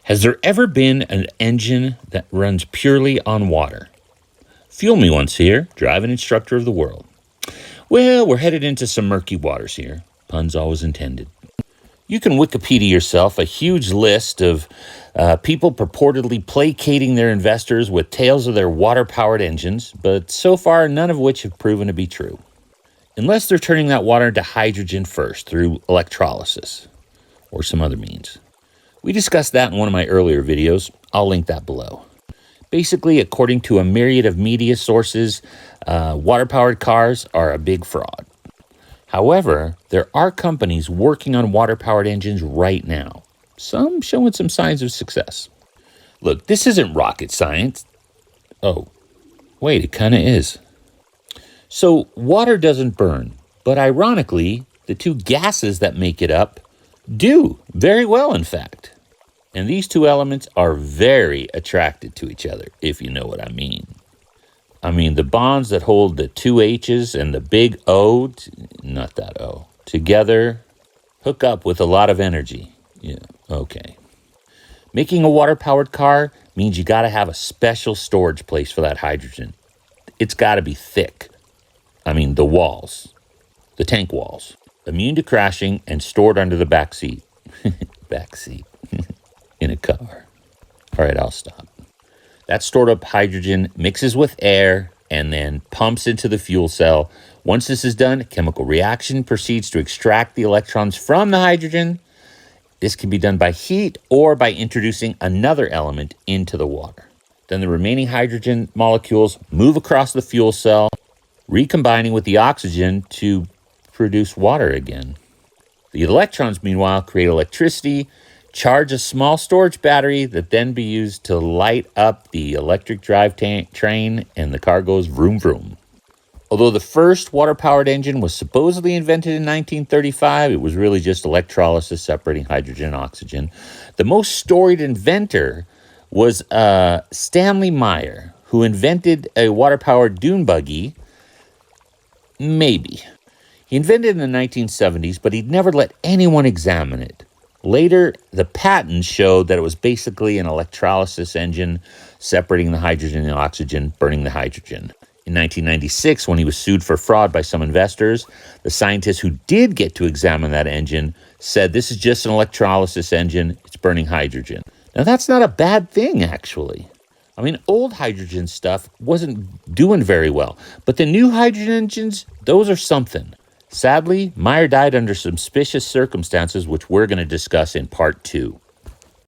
Has there ever been an engine that runs purely on water? Fuel me once here, driving instructor of the world. Well, we're headed into some murky waters here. Puns always intended. You can Wikipedia yourself a huge list of people purportedly placating their investors with tales of their water-powered engines, but so far none of which have proven to be true. Unless they're turning that water into hydrogen first through electrolysis or some other means. We discussed that in one of my earlier videos. I'll link that below. Basically, according to a myriad of media sources, water-powered cars are a big fraud. However, there are companies working on water-powered engines right now, some showing some signs of success. Look, this isn't rocket science. Oh, wait, it kind of is. So, water doesn't burn, but ironically, the two gases that make it up do very well, in fact. And these two elements are very attracted to each other, if you know what I mean. I mean, the bonds that hold the two H's and the big O, not that O, together hook up with a lot of energy. Yeah, okay. Making a water-powered car means you got to have a special storage place for that hydrogen. It's got to be thick. I mean, the walls, the tank walls, immune to crashing and stored under the back seat. Back seat. In a car. All right, I'll stop. That stored up hydrogen mixes with air and then pumps into the fuel cell. Once this is done, a chemical reaction proceeds to extract the electrons from the hydrogen. This can be done by heat or by introducing another element into the water. Then the remaining hydrogen molecules move across the fuel cell, recombining with the oxygen to produce water again. The electrons, meanwhile, create electricity, charge a small storage battery that then be used to light up the electric drive train, and the car goes vroom vroom. Although the first water-powered engine was supposedly invented in 1935, it was really just electrolysis separating hydrogen and oxygen. The most storied inventor was Stanley Meyer, who invented a water-powered dune buggy. Maybe. He invented it in the 1970s, but he'd never let anyone examine it. Later, the patents showed that it was basically an electrolysis engine separating the hydrogen and oxygen, burning the hydrogen. In 1996, when he was sued for fraud by some investors, the scientists who did get to examine that engine said this is just an electrolysis engine, it's burning hydrogen. Now, that's not a bad thing, actually. I mean, old hydrogen stuff wasn't doing very well, but the new hydrogen engines, those are something. Sadly, Meyer died under suspicious circumstances, which we're going to discuss in part 2.